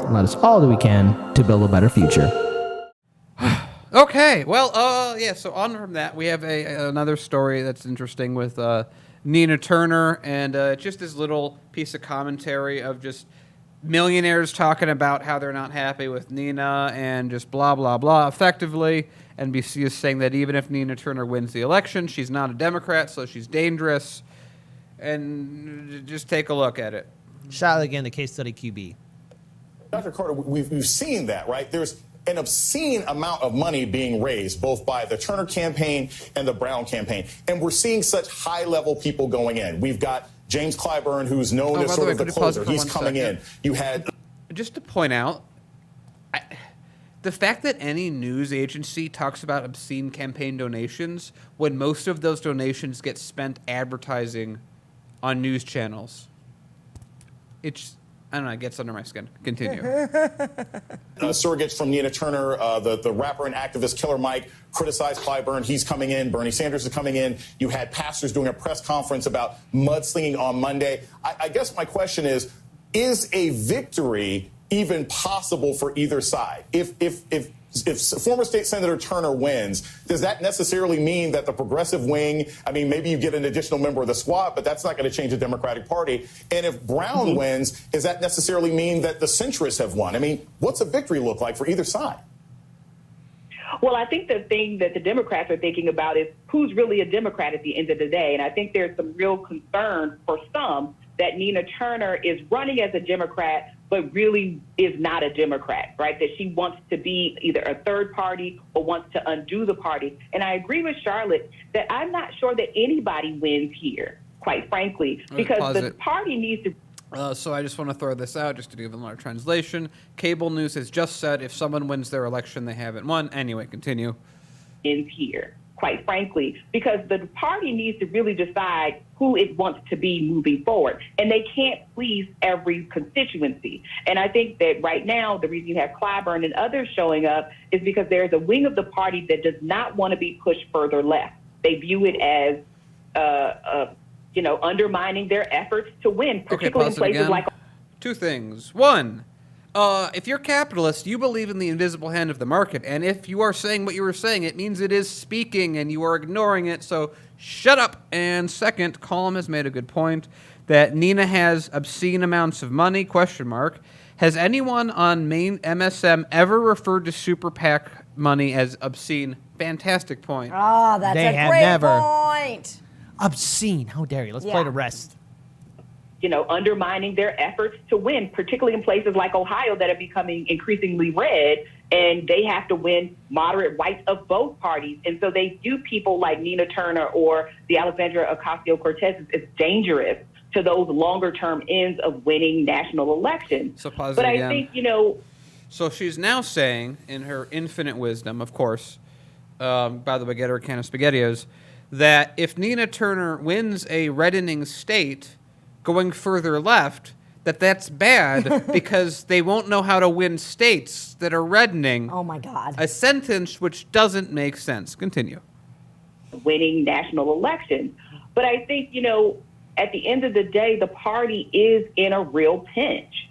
and let us all do we can to build a better future. Okay, well, yeah, so on from that, we have another story that's interesting with Nina Turner, and just this little piece of commentary of just millionaires talking about how they're not happy with Nina and just blah, blah, blah. Effectively, NBC is saying that even if Nina Turner wins the election, she's not a Democrat, so she's dangerous. And just take a look at it. Shout out again to Case Study QB. Dr. Carter, we've seen that, right? There's an obscene amount of money being raised, both by the Turner campaign and the Brown campaign. And we're seeing such high-level people going in. We've got James Clyburn, who's known as sort of the closer. He's coming in. You had... Just to point out, the fact that any news agency talks about obscene campaign donations when most of those donations get spent advertising on news channels, it's... I don't know, it gets under my skin. Continue. Surrogates from Nina Turner, the rapper and activist Killer Mike criticized Clyburn. He's coming in. Bernie Sanders is coming in. You had pastors doing a press conference about mudslinging on Monday. I guess my question is a victory even possible for either side? If former state Senator Turner wins, does that necessarily mean that the progressive wing, I mean, maybe you get an additional member of the squad, but that's not going to change the Democratic Party. And if Brown wins, does that necessarily mean that the centrists have won? I mean, what's a victory look like for either side? Well, I think the thing that the Democrats are thinking about is who's really a Democrat at the end of the day. And I think there's some real concern for some that Nina Turner is running as a Democrat, but really is not a Democrat, right? That she wants to be either a third party or wants to undo the party. And I agree with Charlotte that I'm not sure that anybody wins here, quite frankly, because the party needs to... So I just want to throw this out just to give a little translation. Cable news has just said if someone wins their election, they haven't won. Anyway, continue. Is here, quite frankly, because the party needs to really decide who it wants to be moving forward. And they can't please every constituency. And I think that right now, the reason you have Clyburn and others showing up is because there's a wing of the party that does not want to be pushed further left. They view it as, undermining their efforts to win, particularly in places like... Two things. One, if you're capitalist, you believe in the invisible hand of the market. And if you are saying what you were saying, it means it is speaking and you are ignoring it. So shut up. And second, Colm has made a good point that Nina has obscene amounts of money, ? Has anyone on main MSM ever referred to Super PAC money as obscene? Fantastic point. Oh, that's a great point. Obscene. How dare you? Let's play the rest. Undermining their efforts to win, particularly in places like Ohio that are becoming increasingly red, and they have to win moderate whites of both parties. And so they view people like Nina Turner or the Alexandria Ocasio-Cortez as dangerous to those longer-term ends of winning national elections. So pause but it I again. think, So she's now saying, in her infinite wisdom, of course, by the way, get her a can of SpaghettiOs, that if Nina Turner wins a reddening state going further left, that's bad because they won't know how to win states that are reddening. Oh, my God. A sentence which doesn't make sense. Continue. Winning national elections. But I think, at the end of the day, the party is in a real pinch.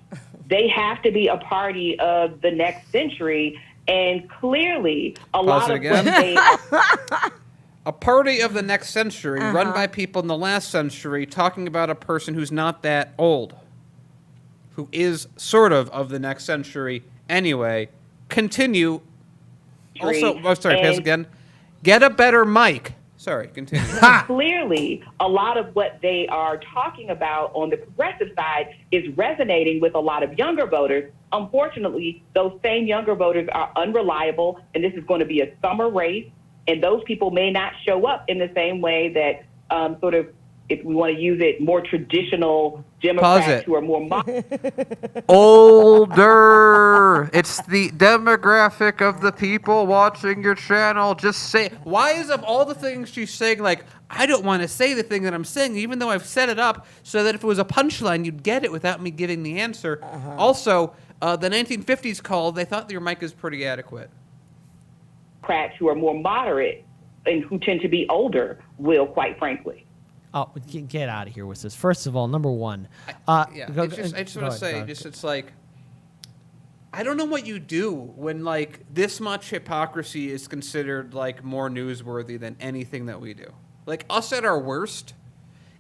They have to be a party of the next century, and clearly a lot of what they are... A party of the next century run by people in the last century talking about a person who's not that old, who is sort of the next century anyway. Continue. Also, pass again. Get a better mic. Sorry, continue. Clearly, a lot of what they are talking about on the progressive side is resonating with a lot of younger voters. Unfortunately, those same younger voters are unreliable, and this is going to be a summer race. And those people may not show up in the same way that if we want to use it, more traditional Democrats who are more... Older. It's the demographic of the people watching your channel. Just say... Why is of all the things she's saying, like, I don't want to say the thing that I'm saying, even though I've set it up so that if it was a punchline, you'd get it without me giving the answer. Also, the 1950s call, they thought your mic is pretty adequate. Democrats who are more moderate and who tend to be older will, quite frankly. Oh, get out of here with this. First of all, number one. I just want to say, it's like, I don't know what you do when like this much hypocrisy is considered like more newsworthy than anything that we do. Like us at our worst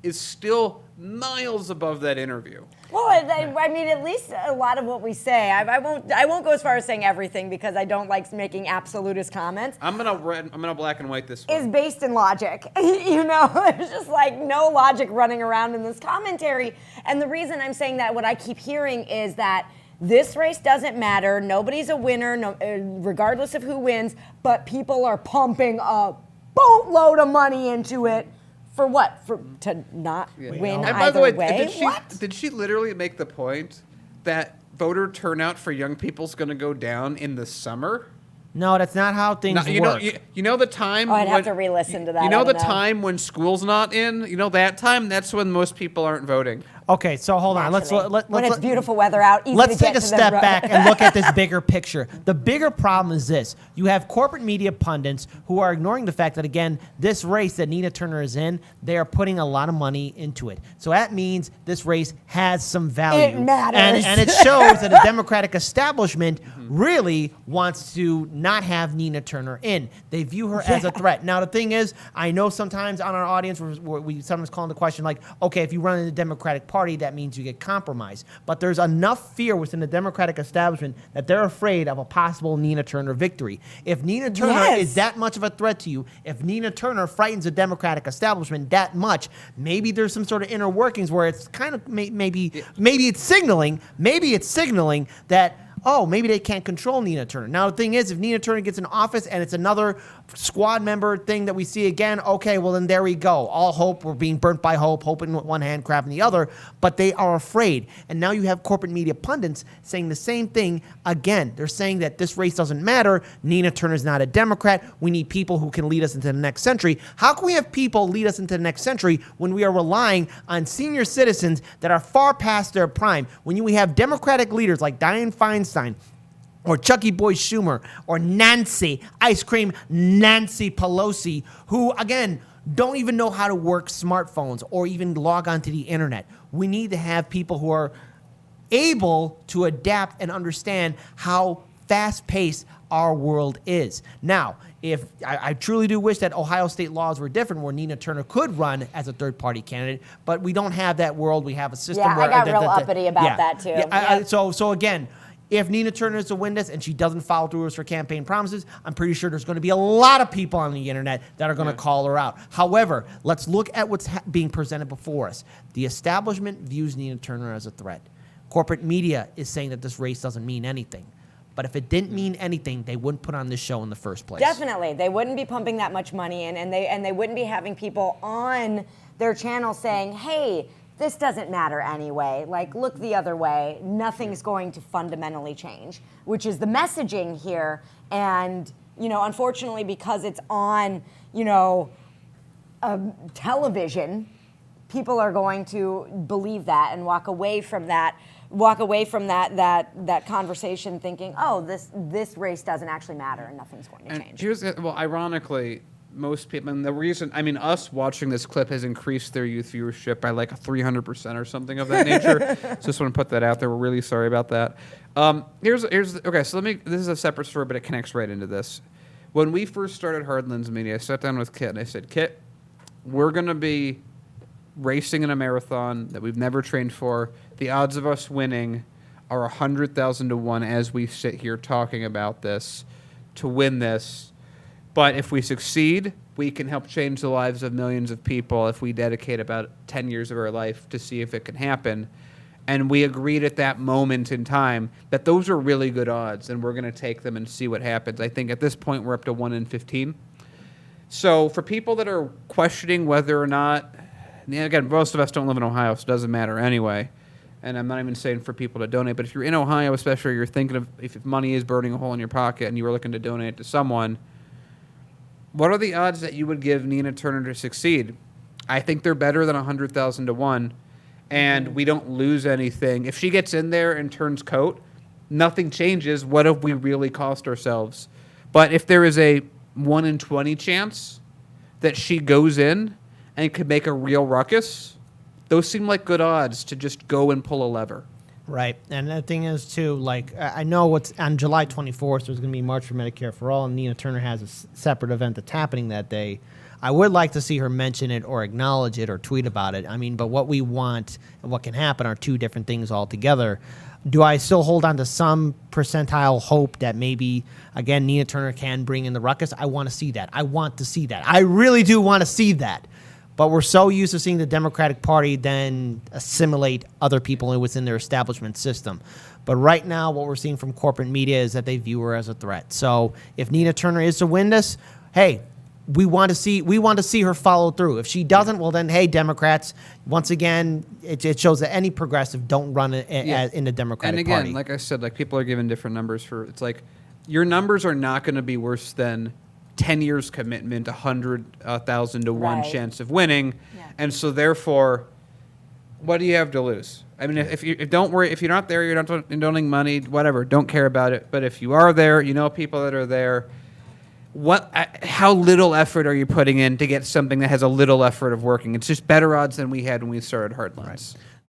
is still miles above that interview. Well, I mean, at least a lot of what we say. I won't go as far as saying everything because I don't like making absolutist comments. I'm gonna black and white this one. Is based in logic. There's just like no logic running around in this commentary. And the reason I'm saying that, what I keep hearing is that this race doesn't matter. Nobody's a winner, regardless of who wins. But people are pumping a boatload of money into it. For what? To not win And either by the way, way? did she literally make the point that voter turnout for young people is going to go down in the summer? No, that's not how things work. You know the time. I'd have to re-listen to that. You know the time when school's not in. You know that time. That's when most people aren't voting. Okay, so hold on. Let's when it's beautiful weather out, easy let's to get take a to step the back and look at this bigger picture. The bigger problem is this. You have corporate media pundits who are ignoring the fact that, again, this race that Nina Turner is in, they are putting a lot of money into it. So that means this race has some value. It matters. And it shows that the Democratic establishment really wants to not have Nina Turner in. They view her as a threat. Now, the thing is, I know sometimes on our audience, we sometimes call the question like, okay, if you run in the Democratic Party, that means you get compromised. But there's enough fear within the Democratic establishment that they're afraid of a possible Nina Turner victory. If Nina Turner is that much of a threat to you, if Nina Turner frightens the Democratic establishment that much, maybe there's some sort of inner workings where it's kind of maybe it's signaling that, oh, maybe they can't control Nina Turner. Now, the thing is, if Nina Turner gets in office and it's another squad member thing that we see again, okay, well, then there we go. All hope, we're being burnt by hope, hoping with one hand, crab in the other. But they are afraid. And now you have corporate media pundits saying the same thing again. They're saying that this race doesn't matter. Nina Turner's not a Democrat. We need people who can lead us into the next century. How can we have people lead us into the next century when we are relying on senior citizens that are far past their prime? When we have Democratic leaders like Dianne Feinstein, or Chucky Boy Schumer, or Nancy, Ice Cream Nancy Pelosi, who, again, don't even know how to work smartphones or even log onto the internet. We need to have people who are able to adapt and understand how fast-paced our world is. Now, if I truly do wish that Ohio State laws were different where Nina Turner could run as a third-party candidate, but we don't have that world. We have a system where... I got real uppity about that, too. So again... If Nina Turner is to win this and she doesn't follow through with her campaign promises, I'm pretty sure there's going to be a lot of people on the internet that are going to call her out. However, let's look at what's being presented before us. The establishment views Nina Turner as a threat. Corporate media is saying that this race doesn't mean anything. But if it didn't mean anything, they wouldn't put on this show in the first place. Definitely. They wouldn't be pumping that much money in, and they wouldn't be having people on their channel saying, hey, this doesn't matter anyway. Like, look the other way. Nothing's going to fundamentally change, which is the messaging here. And, unfortunately, because it's on, television, people are going to believe that and walk away from that conversation thinking, oh, this race doesn't actually matter and nothing's going to change. Ironically, most people, and the reason, us watching this clip has increased their youth viewership by like 300% or something of that nature. So just want to put that out there. We're really sorry about that. Okay, so this is a separate story, but it connects right into this. When we first started Hardlands Media, I sat down with Kit and I said, Kit, we're going to be racing in a marathon that we've never trained for. The odds of us winning are 100,000 to 1 as we sit here talking about this to win this. But if we succeed, we can help change the lives of millions of people if we dedicate about 10 years of our life to see if it can happen. And we agreed at that moment in time that those are really good odds, and we're going to take them and see what happens. I think at this point we're up to 1 in 15. So for people that are questioning whether or not, again, most of us don't live in Ohio, so it doesn't matter anyway. And I'm not even saying for people to donate, but if you're in Ohio, especially, you're thinking of if money is burning a hole in your pocket and you were looking to donate to someone, what are the odds that you would give Nina Turner to succeed? I think they're better than 100,000 to 1, and we don't lose anything. If she gets in there and turns coat, nothing changes. What have we really cost ourselves? But if there is a 1 in 20 chance that she goes in and could make a real ruckus, those seem like good odds to just go and pull a lever. Right. And the thing is, too, like, I know what's on July 24th, there's going to be March for Medicare for All, and Nina Turner has a separate event that's happening that day. I would like to see her mention it or acknowledge it or tweet about it. I mean, but what we want and what can happen are two different things altogether. Do I still hold on to some percentile hope that maybe, again, Nina Turner can bring in the ruckus? I want to see that. I want to see that. I really do want to see that. But we're so used to seeing the Democratic Party then assimilate other people within their establishment system. But right now, what we're seeing from corporate media is that they view her as a threat. So if Nina Turner is to win this, hey, we want to see her follow through. If she doesn't, well then, hey, Democrats, once again, it shows that any progressive don't run in the Democratic Party. And again, like I said, like people are given different numbers for. It's like your numbers are not going to be worse than 10 years commitment, 100,000 to one Right. chance of winning, Yeah. and so therefore, what do you have to lose? I mean, if don't worry, if you're not there, you're not donating money, whatever, don't care about it. But if you are there, you know people that are there. How little effort are you putting in to get something that has a little effort of working? It's just better odds than we had when we started Heartlands. Right.